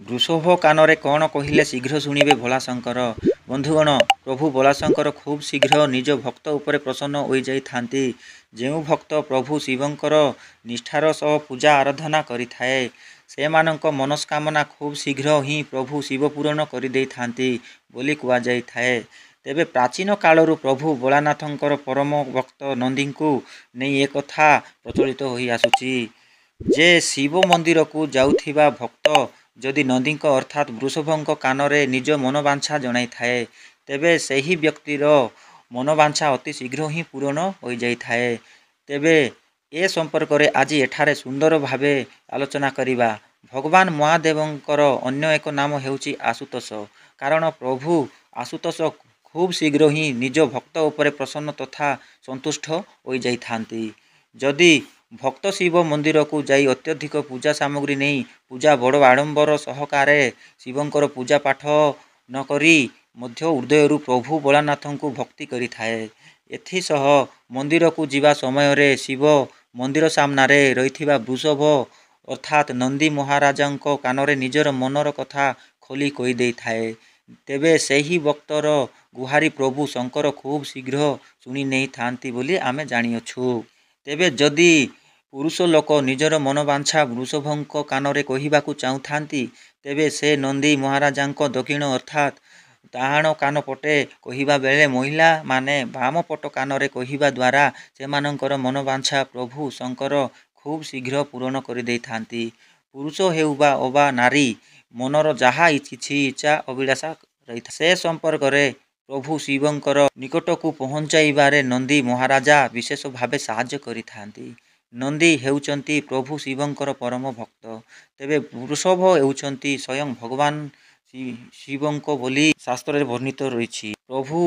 ବୃଷଭ କାନରେ କ'ଣ କହିଲେ ଶୀଘ୍ର ଶୁଣିବେ ଭୋଳାଶଙ୍କର। ବନ୍ଧୁଗଣ, ପ୍ରଭୁ ଭୋଳାଶଙ୍କର ଖୁବ୍ ଶୀଘ୍ର ନିଜ ଭକ୍ତ ଉପରେ ପ୍ରସନ୍ନ ହୋଇଯାଇଥାନ୍ତି। ଯେଉଁ ଭକ୍ତ ପ୍ରଭୁ ଶିବଙ୍କର ନିଷ୍ଠାର ସହ ପୂଜା ଆରାଧନା କରିଥାଏ, ସେମାନଙ୍କ ମନସ୍କାମନା ଖୁବ୍ ଶୀଘ୍ର ହିଁ ପ୍ରଭୁ ଶିବ ପୂରଣ କରିଦେଇଥାନ୍ତି ବୋଲି କୁହାଯାଇଥାଏ। ତେବେ ପ୍ରାଚୀନ କାଳରୁ ପ୍ରଭୁ ଭୋଳାନାଥଙ୍କର ପରମ ଭକ୍ତ ନନ୍ଦୀଙ୍କୁ ନେଇ ଏକଥା ପ୍ରଚଳିତ ହୋଇ ଆସୁଛି ଯେ ଶିବ ମନ୍ଦିରକୁ ଯାଉଥିବା ଭକ୍ତ ଯଦି ନନ୍ଦୀଙ୍କ ଅର୍ଥାତ୍ ବୃଷଭଙ୍କ କାନରେ ନିଜ ମନବାଞ୍ଛା ଜଣାଇଥାଏ, ତେବେ ସେହି ବ୍ୟକ୍ତିର ମନବାଞ୍ଛା ଅତି ଶୀଘ୍ର ହିଁ ପୂରଣ ହୋଇଯାଇଥାଏ। ତେବେ ଏ ସମ୍ପର୍କରେ ଆଜି ଏଠାରେ ସୁନ୍ଦର ଭାବେ ଆଲୋଚନା କରିବା। ଭଗବାନ ମହାଦେବଙ୍କର ଅନ୍ୟ ଏକ ନାମ ହେଉଛି ଆଶୁତୋଷ। କାରଣ ପ୍ରଭୁ ଆଶୁତୋଷ ଖୁବ୍ ଶୀଘ୍ର ହିଁ ନିଜ ଭକ୍ତ ଉପରେ ପ୍ରସନ୍ନ ତଥା ସନ୍ତୁଷ୍ଟ ହୋଇଯାଇଥାନ୍ତି। ଯଦି ଭକ୍ତ ଶିବ ମନ୍ଦିରକୁ ଯାଇ ଅତ୍ୟଧିକ ପୂଜା ସାମଗ୍ରୀ ନେଇ ପୂଜା ବଡ଼ ଆଡ଼ମ୍ବର ସହକାରେ ଶିବଙ୍କର ପୂଜା ପାଠ ନ କରି ମଧ୍ୟ ହୃଦୟରୁ ପ୍ରଭୁ ଭୋଳାନାଥଙ୍କୁ ଭକ୍ତି କରିଥାଏ, ଏଥିସହ ମନ୍ଦିରକୁ ଯିବା ସମୟରେ ଶିବ ମନ୍ଦିର ସାମ୍ନାରେ ରହିଥିବା ବୃଷଭ ଅର୍ଥାତ୍ ନନ୍ଦୀ ମହାରାଜାଙ୍କ କାନରେ ନିଜର ମନର କଥା ଖୋଲି କହିଦେଇଥାଏ, ତେବେ ସେହି ଭକ୍ତର ଗୁହାରି ପ୍ରଭୁ ଶଙ୍କର ଖୁବ୍ ଶୀଘ୍ର ଶୁଣି ନେଇଥାନ୍ତି ବୋଲି ଆମେ ଜାଣିଅଛୁ। ତେବେ ଯଦି ପୁରୁଷ ଲୋକ ନିଜର ମନବାଞ୍ଛା ବୃଷଭଙ୍କ କାନରେ କହିବାକୁ ଚାହୁଁଥାନ୍ତି, ତେବେ ସେ ନନ୍ଦୀ ମହାରାଜାଙ୍କ ଦକ୍ଷିଣ ଅର୍ଥାତ୍ ଡାହାଣ କାନ ପଟେ କହିବା ବେଳେ ମହିଳାମାନେ ବାମ ପଟ କାନରେ କହିବା ଦ୍ୱାରା ସେମାନଙ୍କର ମନବାଞ୍ଛା ପ୍ରଭୁ ଶଙ୍କର ଖୁବ୍ ଶୀଘ୍ର ପୂରଣ କରିଦେଇଥାନ୍ତି। ପୁରୁଷ ହେଉ ବା ଅବା ନାରୀ, ମନର ଯାହା କିଛି ଇଚ୍ଛା ଅଭିଳାଷା ରହିଥାଏ, ସେ ସମ୍ପର୍କରେ ପ୍ରଭୁ ଶିବଙ୍କର ନିକଟକୁ ପହଞ୍ଚାଇବାରେ ନନ୍ଦୀ ମହାରାଜା ବିଶେଷ ଭାବେ ସାହାଯ୍ୟ କରିଥାନ୍ତି। ନନ୍ଦୀ ହେଉଛନ୍ତି ପ୍ରଭୁ ଶିବଙ୍କର ପରମ ଭକ୍ତ, ତେବେ ବୃଷଭ ହେଉଛନ୍ତି ସ୍ୱୟଂ ଭଗବାନ ଶିବଙ୍କ ବୋଲି ଶାସ୍ତ୍ରରେ ବର୍ଣ୍ଣିତ ରହିଛି। ପ୍ରଭୁ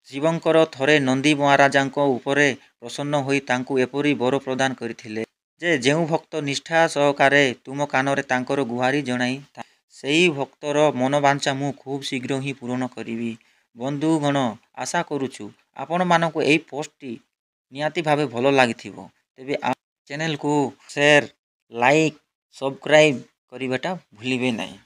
ଶିବଙ୍କର ଥରେ ନନ୍ଦୀ ମହାରାଜାଙ୍କ ଉପରେ ପ୍ରସନ୍ନ ହୋଇ ତାଙ୍କୁ ଏପରି ବର ପ୍ରଦାନ କରିଥିଲେ ଯେ ଯେଉଁ ଭକ୍ତ ନିଷ୍ଠା ସହକାରେ ତୁମ କାନରେ ତାଙ୍କର ଗୁହାରି ଜଣାଇଥାଏ, ସେହି ଭକ୍ତର ମନବାଞ୍ଛା ମୁଁ ଖୁବ୍ ଶୀଘ୍ର ହିଁ ପୂରଣ କରିବି। ବନ୍ଧୁଗଣ, ଆଶା କରୁଛୁ ଆପଣମାନଙ୍କୁ ଏହି ପୋଷ୍ଟଟି ନିହାତି ଭାବେ ଭଲ ଲାଗିଥିବ। ତେବେ ଆମ ଚ୍ୟାନେଲକୁ ସେୟାର, ଲାଇକ୍, ସବସ୍କ୍ରାଇବ୍ କରିବାଟା ଭୁଲିବେ ନାହିଁ।